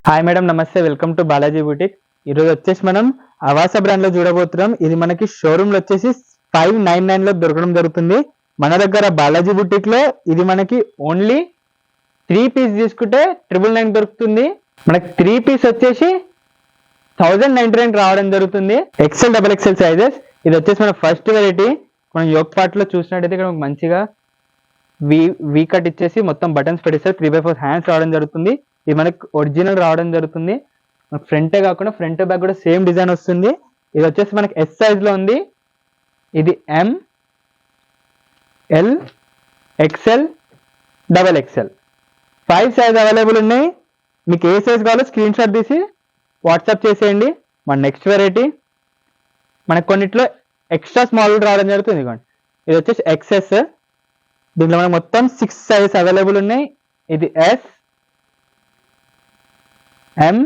Hi madam, నమస్తే. Welcome to Balaji boutique. ఈరోజు వచ్చేసి మనం అవాసా బ్రాండ్ లో చూడబోతున్నాం. ఇది మనకి షోరూమ్ లో వచ్చేసి 599 లో దొరకడం జరుగుతుంది. మన దగ్గర బాలాజీ బూటిక్ లో ఇది మనకి ఓన్లీ 3 పీస్ తీసుకుంటే 999 దొరుకుతుంది. మనకి 3 పీస్ వచ్చేసి 1099 రావడం జరుగుతుంది. XL double XL sizes. ఇది వచ్చేసి మన ఫస్ట్ వెరైటీ. మనం యోక్ పార్ట్ లో చూసినట్టయితే ఇక్కడ మంచిగా వీ కట్ ఇచ్చేసి మొత్తం బటన్స్ పెట్టేస్తారు. 3/4 హ్యాండ్స్ రావడం జరుగుతుంది. ఇది మనకి ఒరిజినల్ రావడం జరుగుతుంది. ఫ్రంటే కాకుండా ఫ్రంట్ బ్యాక్ కూడా సేమ్ డిజైన్ వస్తుంది. ఇది వచ్చేసి మనకి ఎస్ సైజ్ లో ఉంది. ఇది M, L, XL, double XL 5 size available ఉన్నాయి. మీకు ఏ సైజ్ కావాలో స్క్రీన్ షాట్ తీసి వాట్సాప్ చేసేయండి. మన నెక్స్ట్ వెరైటీ మనకు కొన్నిట్లో ఎక్స్ట్రా స్మాల్ రావడం జరుగుతుంది. ఇదిగోండి, ఇది వచ్చేసి ఎక్స్ఎస్. దీంట్లో మనకు మొత్తం 6 సైజ్ అవైలబుల్ ఉన్నాయి. ఇది ఎస్, ఎం,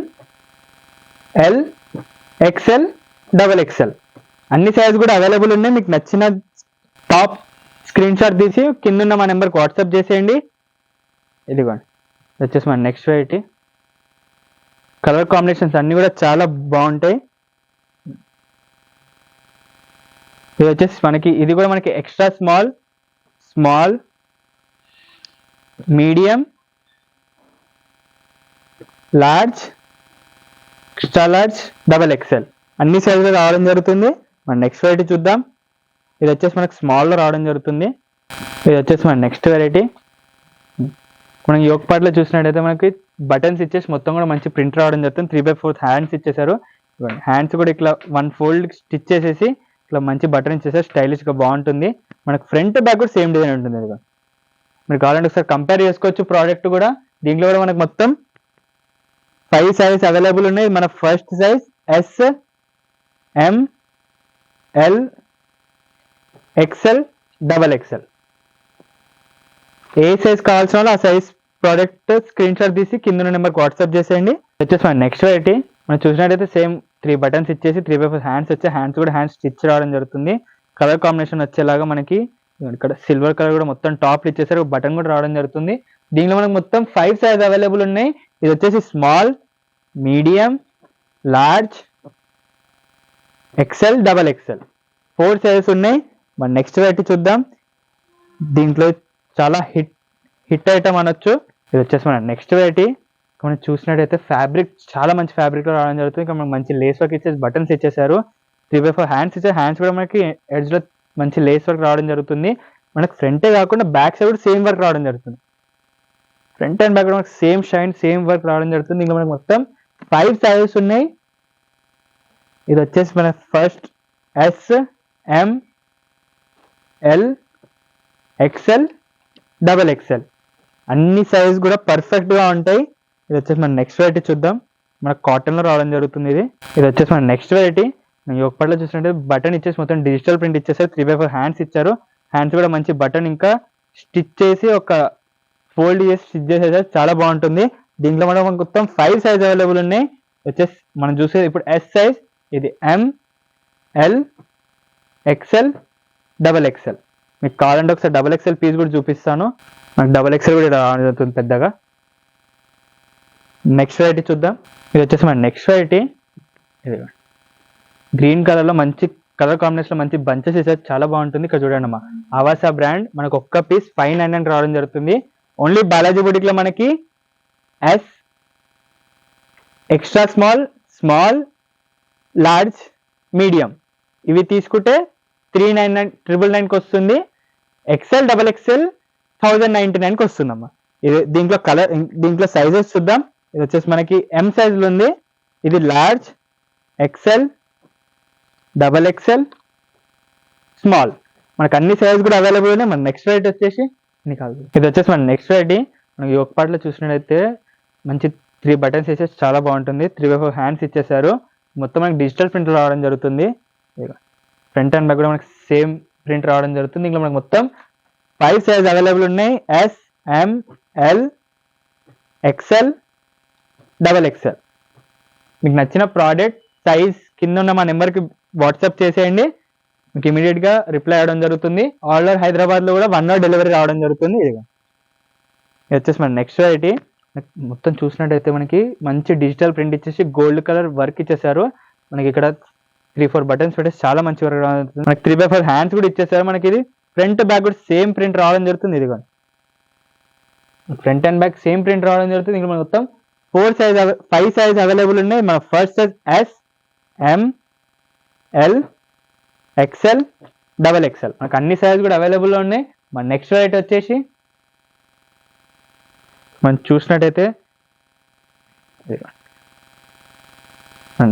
ఎల్, ఎక్స్ఎల్, డబల్ ఎక్స్ఎల్ అన్ని సైజ్ కూడా అవైలబుల్ ఉన్నాయి. మీకు నచ్చిన టాప్ స్క్రీన్ షాట్ తీసి కింద ఉన్న మా నెంబర్కి వాట్సాప్ చేసేయండి. ఇదిగోండి, వచ్చేసి మన నెక్స్ట్ వెరైటీ. కలర్ కాంబినేషన్స్ అన్ని కూడా చాలా బాగుంటాయి. ఇది వచ్చేసి మనకి ఇది కూడా మనకి extra small, small, medium, large, extra large, double XL అన్ని సైజులు రావడం జరుగుతుంది. మన నెక్స్ట్ వెరైటీ చూద్దాం. ఇది వచ్చేసి మనకి స్మాల్లో రావడం జరుగుతుంది. ఇది వచ్చేసి మన నెక్స్ట్ వెరైటీ. మనం యోక్ పార్ట్లో చూసినట్టయితే మనకి బటన్స్ ఇచ్చేసి మొత్తం కూడా మంచి ప్రింట్ రావడం జరుగుతుంది. 3/4 హ్యాండ్స్ ఇచ్చేసారు. హ్యాండ్స్ కూడా ఇట్లా 1 ఫోల్డ్ స్టిచ్ చేసేసి ఇట్లా మంచి బటన్ ఇచ్చేసారు. స్టైలిష్గా బాగుంటుంది. మనకు ఫ్రంట్ బ్యాక్ కూడా సేమ్ డిజైన్ ఉంటుంది. ఇదిగో మీరు కావాలంటే ఒకసారి కంపేర్ చేసుకోవచ్చు ప్రోడక్ట్ కూడా. దీంట్లో కూడా మనకు మొత్తం 5 సైజ్ అవైలబుల్ ఉన్నాయి. మన ఫస్ట్ సైజ్ ఎస్, ఎం, ఎల్, ఎక్స్ఎల్, డబల్ ఎక్స్ఎల్. ఏ సైజ్ కావాల్సిన వాళ్ళు ఆ సైజ్ ప్రోడక్ట్ స్క్రీన్ షాట్ తీసి కింద నెంబర్కి వాట్సాప్ చేసేయండి. వచ్చేసి మన నెక్స్ట్ వెరైటీ. మనం చూసినట్టయితే సేమ్ 3 బటన్స్ ఇచ్చేసి 3/4 హ్యాండ్స్ వచ్చే హ్యాండ్స్ కూడా హ్యాండ్స్ స్టిచ్ రావడం జరుగుతుంది. కలర్ కాంబినేషన్ వచ్చేలాగా మనకి ఇక్కడ సిల్వర్ కలర్ కూడా మొత్తం టాప్ ఇచ్చేసారు. బటన్ కూడా రావడం జరుగుతుంది. దీనిలో మనకు మొత్తం 5 సైజ్ అవైలబుల్ ఉన్నాయి. ఇది వచ్చేసి small, medium, large, XL, double XL 4 sizes ఉన్నాయి. మన నెక్స్ట్ వెరైటీ చూద్దాం. దీంట్లో చాలా హిట్ ఐటమ్ అనొచ్చు. ఇది వచ్చేసి మన నెక్స్ట్ వెరైటీ. మనం చూసినట్టయితే ఫ్యాబ్రిక్ చాలా మంచి ఫ్యాబ్రిక్ లో రావడం జరుగుతుంది. ఇక్కడ మనకి మంచి లేస్ వర్క్ ఇచ్చేసి బటన్స్ ఇచ్చేసారు. 3/4 హ్యాండ్స్ ఇచ్చే హ్యాండ్స్ కూడా మనకి ఎడ్జ్ లో మంచి లేస్ వర్క్ రావడం జరుగుతుంది. మనకి ఫ్రంటే కాకుండా బ్యాక్ సైడ్ కూడా సేమ్ వర్క్ రావడం జరుగుతుంది. ఫ్రంట్ అండ్ బ్యాక్ మనకి సేమ్ షైన్, సేమ్ వర్క్ రావడం జరుగుతుంది. ఇంకా మనకి మొత్తం 5 సైజెస్ ఉన్నాయి. ఇది వచ్చేసి మన ఫస్ట్ ఎస్, ఎం, ఎల్, ఎక్స్ఎల్, డబల్ ఎక్స్ఎల్ అన్ని సైజ్ కూడా పర్ఫెక్ట్ గా ఉంటాయి. ఇది వచ్చేసి మన నెక్స్ట్ వెరైటీ చూద్దాం. మనకు కాటన్ లో రావడం జరుగుతుంది. ఇది వచ్చేసి మన నెక్స్ట్ వెరైటీ. యోక్ పార్ట్లో చూసినట్టు బటన్ ఇచ్చేసి మొత్తం డిజిటల్ ప్రింట్ ఇచ్చేసారు. 3/4 హ్యాండ్స్ ఇచ్చారు. హ్యాండ్స్ కూడా మంచి బటన్ ఇంకా స్టిచ్ చేసి ఒక ఫోల్డ్ చేసి స్టిచ్ చేసేసారు. చాలా బాగుంటుంది. దీంట్లో మనకు మొత్తం 5 సైజ్ అవైలబుల్ ఉన్నాయి. వచ్చేసి మనం చూసేది ఇప్పుడు ఎస్ సైజ్. ఇది M, L, XL, double XL. మీకు కావాలంటే ఒకసారి డబల్ ఎక్స్ఎల్ పీస్ కూడా చూపిస్తాను. మనకు డబల్ ఎక్స్ఎల్ కూడా రావడం జరుగుతుంది పెద్దగా. నెక్స్ట్ వెరైటీ చూద్దాం. ఇది వచ్చేసి మన నెక్స్ట్ వెరైటీ. ఇది గ్రీన్ కలర్ లో మంచి కలర్ కాంబినేషన్ లో మంచి బంచెస్ ఇచ్చారు. చాలా బాగుంటుంది. ఇక్కడ చూడండి అమ్మా, అవాసా బ్రాండ్. మనకు ఒక్క పీస్ 599 రావడం జరుగుతుంది. ఓన్లీ బాలాజీ బుటిక్ లో మనకి S, extra small, small, large, medium ఇవి తీసుకుంటే 399 వస్తుంది. ఎక్స్ఎల్, డబల్ ఎక్స్ఎల్ 1099 వస్తుందమ్మా. ఇది దీంట్లో కలర్, దీంట్లో సైజెస్ చూద్దాం. ఇది వచ్చేసి మనకి ఎం సైజ్ లో ఉంది. ఇది large, XL, double XL, small మనకు అన్ని సైజ్ కూడా అవైలబుల్ ఉన్నాయి. మన నెక్స్ట్ వెరైటీ వచ్చేసి ఇది వచ్చేసి మన నెక్స్ట్ వెరైటీ. మనకి యోక్ పార్ట్లో చూసినట్టయితే మంచి 3 బటన్స్ వేసేసి చాలా బాగుంటుంది. 3/4 హ్యాండ్స్ ఇచ్చేసారు. మొత్తం మనకి డిజిటల్ ప్రింట్ రావడం జరుగుతుంది. ఫ్రంట్ అండ్ బ్యాక్ కూడా మనకి సేమ్ ప్రింట్ రావడం జరుగుతుంది. ఇంకా మనకి మొత్తం 5 సైజ్ అవైలబుల్ ఉన్నాయి. ఎస్, ఎం, ఎల్, ఎక్స్ఎల్, డబల్ ఎక్స్ఎల్. మీకు నచ్చిన ప్రోడక్ట్ సైజ్ కింద ఉన్న మా నెంబర్కి వాట్సాప్ చేసేయండి. మీకు ఇమీడియట్ గా రిప్లై అవడం జరుగుతుంది. ఆల్ ఓవర్ హైదరాబాద్ లో కూడా 1 hour డెలివరీ రావడం జరుగుతుంది. ఇది వచ్చేసి మన నెక్స్ట్ వెరైటీ. మొత్తం చూసినట్టయితే మనకి మంచి డిజిటల్ ప్రింట్ ఇచ్చేసి గోల్డ్ కలర్ వర్క్ ఇచ్చేసారు. మనకి ఇక్కడ 3-4 బటన్స్ పెట్టేసి చాలా మంచి వర్క్ రావడం జరుగుతుంది. మనకి 3x4 హ్యాండ్స్ కూడా ఇచ్చేసారు. మనకి ఇది ఫ్రంట్ బ్యాక్ కూడా సేమ్ ప్రింట్ రావడం జరుగుతుంది. ఇది front and back same print రావడం జరుగుతుంది. ఇక్కడ మొత్తం 5 సైజ్ అవైలబుల్ ఉన్నాయి. మన first size S, M, L, XL, XXL మనకు అన్ని సైజ్ కూడా అవైలబుల్ లో ఉన్నాయి. మన నెక్స్ట్ వెరైటీ వచ్చేసి మనం చూసినట్టయితే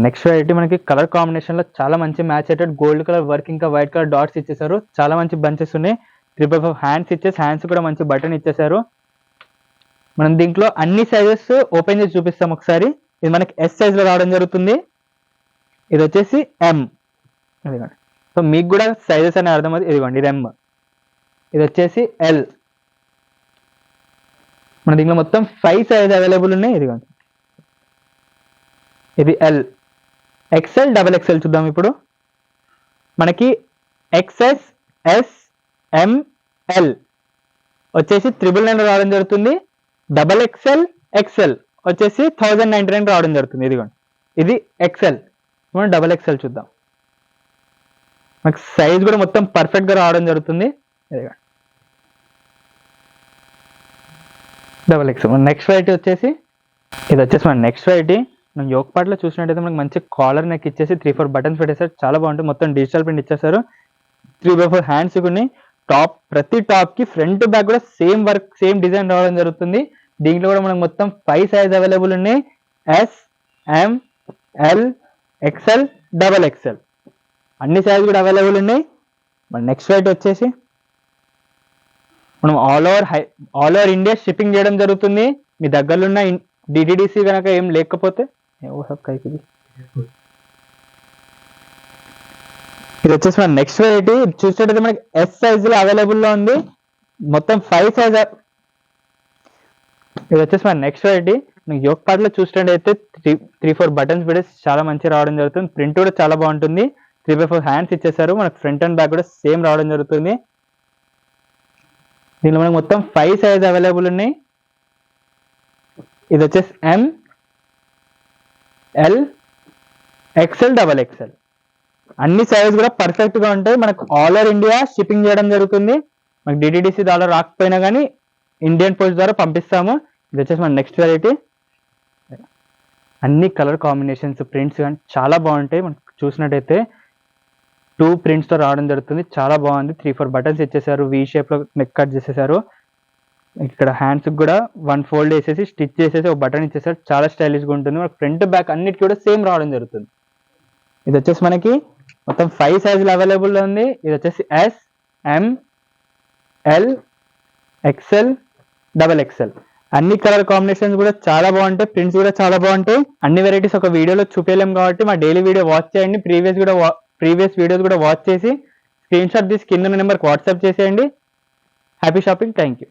నెక్స్ట్ వెరైటీ మనకి కలర్ కాంబినేషన్ లో చాలా మంచి మ్యాచ్ అయ్యేటట్టు గోల్డ్ కలర్ వర్క్ ఇంకా వైట్ కలర్ డాట్స్ ఇచ్చేసారు. చాలా మంచి బంచెస్ ఉన్నాయి. 3x4 హ్యాండ్స్ ఇచ్చేసి హ్యాండ్స్ కూడా మంచి బటన్ ఇచ్చేసారు. మనం దీంట్లో అన్ని సైజెస్ ఓపెన్ చేసి చూపిస్తాం ఒకసారి. ఇది మనకి S సైజ్ లో రావడం జరుగుతుంది. ఇది వచ్చేసి M. ఇదిగోండి. సో మీకు కూడా సైజెస్ అని అర్థమవుతుంది. ఇదిగోండి ఇది M. ఇది వచ్చేసి L. మన దీంట్లో మొత్తం 5 సైజ్ అవైలబుల్ ఉన్నాయి. ఇదిగోండి ఇది L, XL, XXL చూద్దాం ఇప్పుడు. మనకి XS, S, M, L వచ్చేసి 999 రావడం జరుగుతుంది. XXL, XL వచ్చేసి 1099 రావడం జరుగుతుంది. ఇదిగోండి ఇది XL. XXL చూద్దాం. మనకి సైజ్ కూడా మొత్తం పర్ఫెక్ట్ గా రావడం జరుగుతుంది. ఇదిగోండి XXL. నెక్స్ట్ వెరైటీ వచ్చేసి ఇది వచ్చేసి మన నెక్స్ట్ వెరైటీ. మనం యోక్ పార్ట్ లో చూసినట్టయితే మనకి మంచి కాలర్ నెక్ ఇచ్చేసి 3-4 బటన్స్ పెట్టేసారు. చాలా బాగుంటుంది. మొత్తం డిజిటల్ ప్రింట్ ఇచ్చేసారు. 3x4 హ్యాండ్స్ కొన్ని టాప్, ప్రతి టాప్ కి ఫ్రంట్ బ్యాక్ కూడా సేమ్ వర్క్ సేమ్ డిజైన్ రావడం జరుగుతుంది. దీంట్లో కూడా మనకు మొత్తం 5 సైజ్ అవైలబుల్ ఉన్నాయి. S, M, L, XL, XXL అన్ని సైజ్ కూడా అవైలబుల్ ఉన్నాయి. మన నెక్స్ట్ వెరైటీ వచ్చేసి మనం ఆల్ ఓవర్ ఇండియా షిప్పింగ్ చేయడం జరుగుతుంది. మీ దగ్గరలో ఉన్న DTDC కనుక ఏం లేకపోతే ఇది వచ్చేసి మన నెక్స్ట్ వెరైటీ. చూసినట్టయితే మనకి S సైజ్ లో అవైలబుల్ లో ఉంది. మొత్తం 5 సైజ్. ఇది వచ్చేసి మన నెక్స్ట్ వెరైటీ. మనకి యోక్ పార్ట్ లో చూసినట్టయితే 3-4 బటన్స్ పెట్టేసి చాలా మంచి రావడం జరుగుతుంది. ప్రింట్ కూడా చాలా బాగుంటుంది. 3x4 హ్యాండ్స్ ఇచ్చేసారు. మనకి ఫ్రంట్ అండ్ బ్యాక్ కూడా సేమ్ రావడం జరుగుతుంది. దీనిలో మనకి మొత్తం 5 సైజ్ అవైలబుల్ ఉన్నాయి. ఇది వచ్చేసి M, L, XL, XXL అన్ని సైజ్ కూడా పర్ఫెక్ట్ గా ఉంటాయి. మనకు ఆల్ ఓవర్ ఇండియా షిప్పింగ్ చేయడం జరుగుతుంది. మనకి DTDC ద్వారా రాకపోయినా కానీ ఇండియన్ పోస్ట్ ద్వారా పంపిస్తాము. ఇది వచ్చేసి మన నెక్స్ట్ వెరైటీ. అన్ని కలర్ కాంబినేషన్స్ ప్రింట్స్ కానీ చాలా బాగుంటాయి. మనకు చూసినట్టయితే 2 ప్రింట్స్ తో రావడం జరుగుతుంది. చాలా బాగుంది. 3-4 బటన్స్ ఇచ్చేసారు. V షేప్ లో నెక్ కట్ చేసేసారు. ఇక్కడ హ్యాండ్స్ కూడా 1 ఫోల్డ్ వేసేసి స్టిచ్ చేసేసి ఒక బటన్ ఇచ్చేసారు. చాలా స్టైలిష్ గా ఉంటుంది. మనకి ఫ్రంట్ బ్యాక్ అన్నిటికీ కూడా సేమ్ రావడం జరుగుతుంది. ఇది వచ్చేసి మనకి మొత్తం 5 సైజులు అవైలబుల్ ఉంది. ఇది వచ్చేసి S, M, L, XL, XXL అన్ని కలర్ కాంబినేషన్స్ కూడా చాలా బాగుంటాయి. ప్రింట్స్ కూడా చాలా బాగుంటాయి. అన్ని వెరైటీస్ ఒక వీడియోలో చూపించలేం కాబట్టి మా డైలీ వీడియో వాచ్ చేయండి. ప్రీవియస్ వీడియోస్ కూడా వాచ్ చేసి స్క్రీన్ షాట్ తీసి కింద నెంబర్కి వాట్సాప్ చేసేయండి. Happy shopping. Thank you.